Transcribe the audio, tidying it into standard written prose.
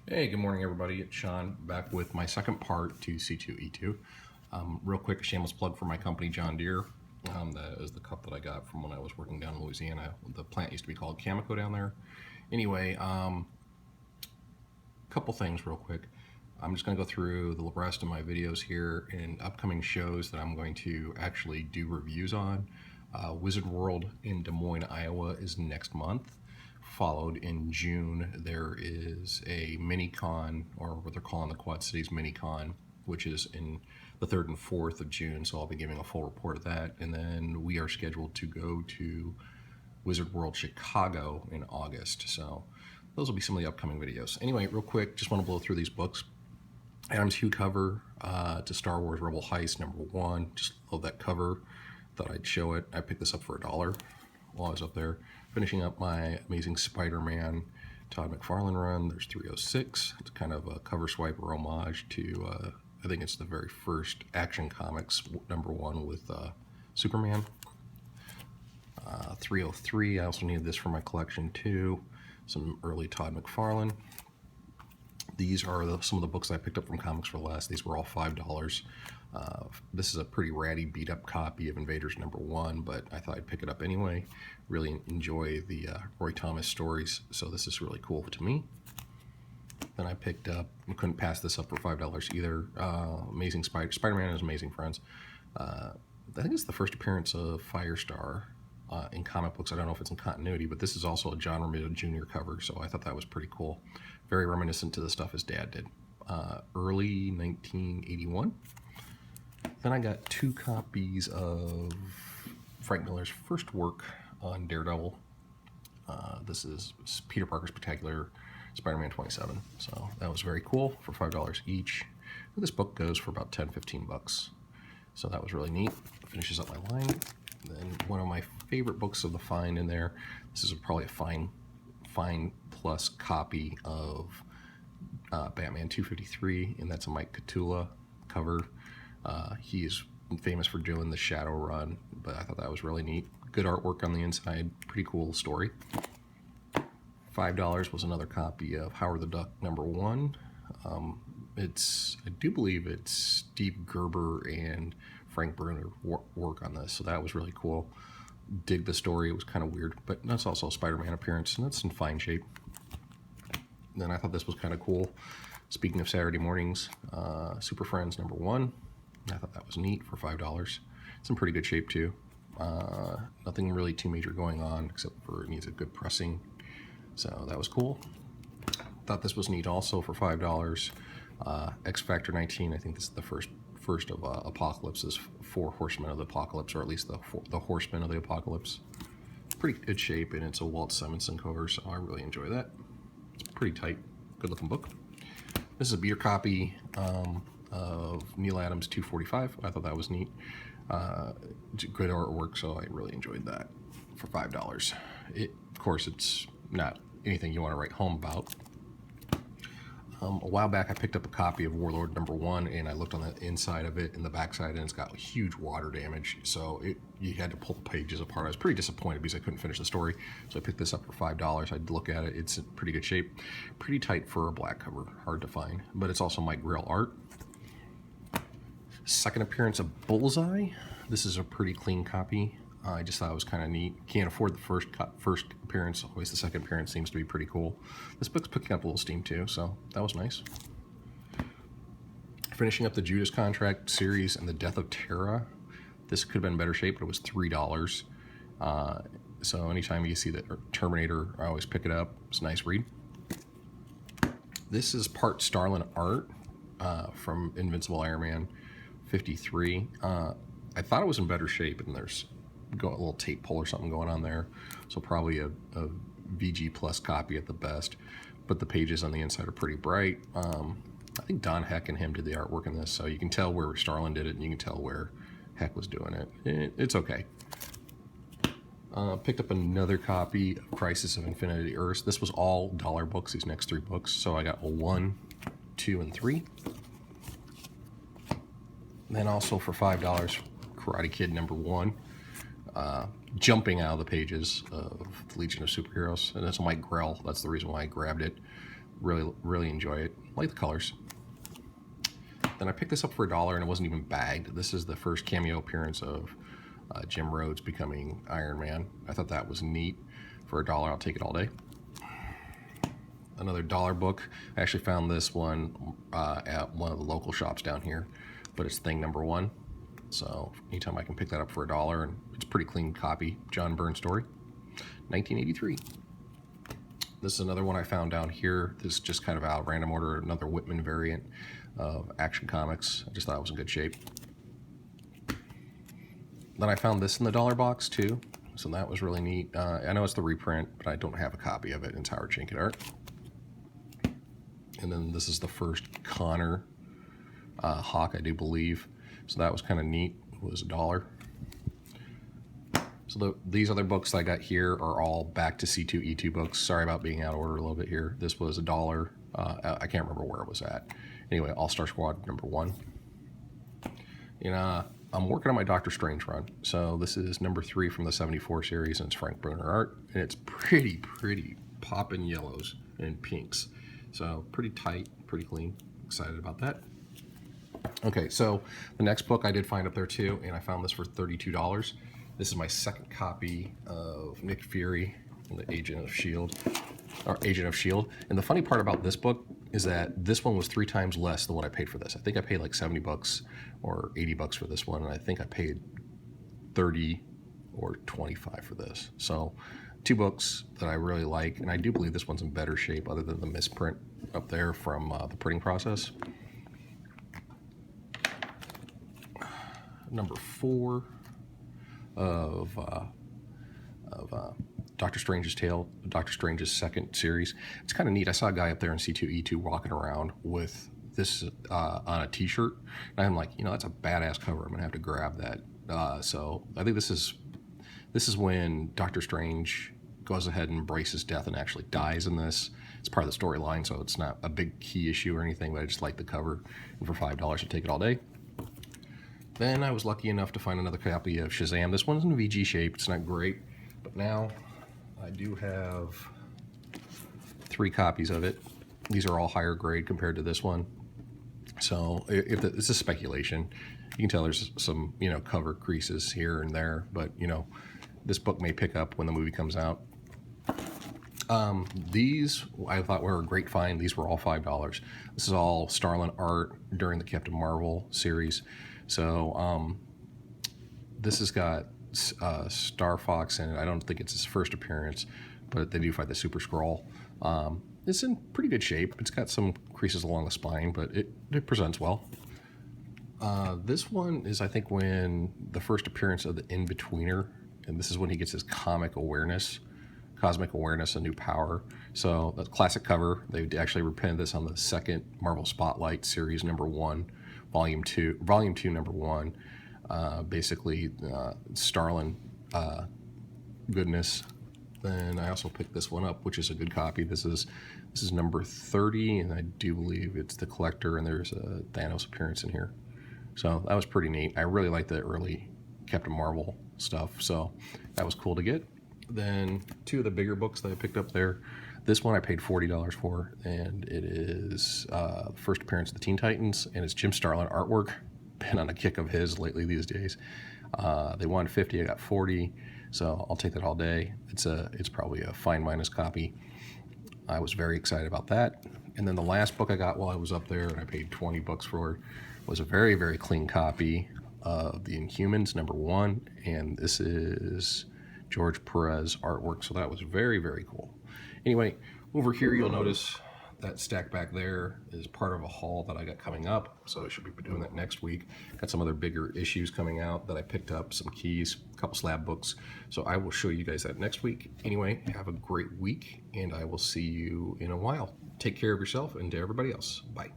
Hey, good morning, everybody. It's Sean back with my second part to C2E2. Real quick, a shameless plug for my company, John Deere. That is the cup that I got from when I was working down in Louisiana. The plant used to be called Cameco down there. Anyway, couple things real quick. I'm just going to go through the rest of my videos here and upcoming shows that I'm going to actually do reviews on. Wizard World in Des Moines, Iowa is next month. Followed in June, there is a mini-con, or what they're calling the Quad Cities mini-con, which is in the 3rd and 4th of June, so I'll be giving a full report of that. And then we are scheduled to go to Wizard World Chicago in August, so those will be some of the upcoming videos. Anyway, real quick, just want to blow through these books. Adam's Hue cover to Star Wars Rebel Heist #1. Just love that cover. Thought I'd show it. I picked this up for $1 while I was up there. Finishing up my Amazing Spider-Man Todd McFarlane run. There's 306. It's kind of a cover swipe or homage to, I think it's the very first Action Comics #1 with Superman. 303. I also needed this for my collection too. Some early Todd McFarlane. These are some of the books I picked up from Comics for Less. These were all $5. This is a pretty ratty, beat-up copy of Invaders #1, but I thought I'd pick it up anyway. Really enjoy the Roy Thomas stories, so this is really cool to me. Then I picked up, I couldn't pass this up for $5 either, Amazing Spider-Man and His Amazing Friends. I think it's the first appearance of Firestar in comic books. I don't know if it's in continuity, but this is also a John Romita Jr. cover, so I thought that was pretty cool. Very reminiscent to the stuff his dad did. Early 1981. Then I got 2 copies of Frank Miller's first work on Daredevil. This is Peter Parker's Spectacular Spider-Man 27. So that was very cool for $5 each. This book goes for about 10-15 bucks. So that was really neat. Finishes up my line. Then one of my favorite books of the Fine in there. This is probably a Fine Plus copy of Batman 253, and that's a Mike Cthulhu cover. He is famous for doing the Shadow Run, but I thought that was really neat. Good artwork on the inside, pretty cool story. $5 was another copy of Howard the Duck #1. I do believe it's Steve Gerber and Frank Bruner work on this, so that was really cool. Dig the story. It was kind of weird, but that's also a Spider-Man appearance, and that's in fine shape. Then I thought this was kind of cool. Speaking of Saturday mornings, Super Friends #1. I thought that was neat for $5. It's in pretty good shape too. Nothing really too major going on except for it needs a good pressing. So that was cool. Thought this was neat also for $5. X Factor 19. I think this is the first of Apocalypse's 4 Horsemen of the Apocalypse, or at least the Horsemen of the Apocalypse. Pretty good shape, and it's a Walt Simonson cover, so I really enjoy that. It's a pretty tight, good-looking book. This is a beer copy of Neil Adams' 245. I thought that was neat. Good artwork, so I really enjoyed that for $5. Of course, it's not anything you want to write home about. A while back, I picked up a copy of Warlord #1, and I looked on the inside of it and the backside, and it's got huge water damage, so you had to pull the pages apart. I was pretty disappointed because I couldn't finish the story, so I picked this up for $5. I'd look at it. It's in pretty good shape. Pretty tight for a black cover. Hard to find, but it's also Mike Grell art. Second appearance of Bullseye. This is a pretty clean copy. I just thought it was kind of neat. Can't afford the first appearance. Always the second appearance seems to be pretty cool. This book's picking up a little steam too, so that was nice. Finishing up the Judas Contract series and the Death of Terra. This could have been in better shape, but it was $3. So anytime you see the Terminator, I always pick it up. It's a nice read. This is part Starlin art from Invincible Iron Man 53. I thought it was in better shape, and there's a little tape pull or something going on there, so probably a VG plus copy at the best, but the pages on the inside are pretty bright. I think Don Heck and him did the artwork in this, so you can tell where Starlin did it, and you can tell where Heck was doing it. It's okay. Picked up another copy of Crisis of Infinity Earths. This was all dollar books, these next 3 books, so I got a 1, 2, and 3. Then also for $5, Karate Kid #1. Jumping out of the pages of the Legion of Superheroes, and that's Mike Grell. That's the reason why I grabbed it. Really enjoy it. Like the colors. Then I picked this up for $1 and it wasn't even bagged. This is the first cameo appearance of Jim Rhodes becoming Iron Man. I thought that was neat. For $1, I'll take it all day. Another dollar book. I actually found this one at one of the local shops down here, but it's Thing Number 1. So anytime I can pick that up for $1, and it's a pretty clean copy. John Byrne story, 1983. This is another one I found down here. This is just kind of out of random order, another Whitman variant of Action Comics. I just thought it was in good shape. Then I found this in the dollar box too, so that was really neat. I know it's the reprint, but I don't have a copy of it in Tower Trinket art. And then this is the first Connor Hawk, I do believe. So that was kind of neat. It was $1. So these other books I got here are all back to C2E2 books. Sorry about being out of order a little bit here. This was $1. I can't remember where it was at. Anyway, All-Star Squad number 1. And I'm working on my Doctor Strange run. So this is number 3 from the 74 series, and it's Frank Bruner art. And it's pretty poppin' yellows and pinks. So pretty tight, pretty clean. Excited about that. Okay, so the next book I did find up there too, and I found this for $32. This is my second copy of Nick Fury, the Agent of S.H.I.E.L.D. And the funny part about this book is that this one was 3 times less than what I paid for this. I think I paid like $70 or $80 for this one, and I think I paid $30 or $25 for this. So 2 books that I really like, and I do believe this one's in better shape other than the misprint up there from the printing process. Number 4 of Doctor Strange's Tale, Doctor Strange's second series. It's kind of neat. I saw a guy up there in C2E2 walking around with this on a t-shirt, and I'm like, that's a badass cover. I'm gonna have to grab that. So I think this is when Doctor Strange goes ahead and embraces death and actually dies in this. It's part of the storyline, so it's not a big key issue or anything, but I just like the cover, and for $5 I'll take it all day. Then I was lucky enough to find another copy of Shazam. This one's in VG shape. It's not great, but now I do have 3 copies of it. These are all higher grade compared to this one. So this is speculation. You can tell there's some, cover creases here and there, but, this book may pick up when the movie comes out. These I thought were a great find. These were all $5. This is all Starlin art during the Captain Marvel series. So this has got Star Fox in it. I don't think it's his first appearance, but they do fight the Super Skrull. It's in pretty good shape. It's got some creases along the spine, but it presents well. This one is, I think, when the first appearance of the In-Betweener, and this is when he gets his cosmic awareness, a new power. So the classic cover. They actually reprinted this on the second Marvel Spotlight series number 1, volume 2, number 1. Basically, Starlin goodness. Then I also picked this one up, which is a good copy. This is number 30, and I do believe it's the collector, and there's a Thanos appearance in here. So that was pretty neat. I really like the early Captain Marvel stuff, so that was cool to get. Then 2 of the bigger books that I picked up there. This one I paid $40 for, and it is the first appearance of the Teen Titans, and it's Jim Starlin artwork. Been on a kick of his lately these days. They wanted 50, I got 40, so I'll take that all day. It's probably a fine minus copy. I was very excited about that. And then the last book I got while I was up there, and I paid $20 for, was a very clean copy of The Inhumans number 1, and this is George Perez artwork, so that was very cool. Anyway, over here you'll notice that stack back there is part of a haul that I got coming up, so I should be doing that next week. Got some other bigger issues coming out that I picked up, some keys, a couple slab books, so I will show you guys that next week. Anyway, have a great week, and I will see you in a while. Take care of yourself, and to everybody else, bye.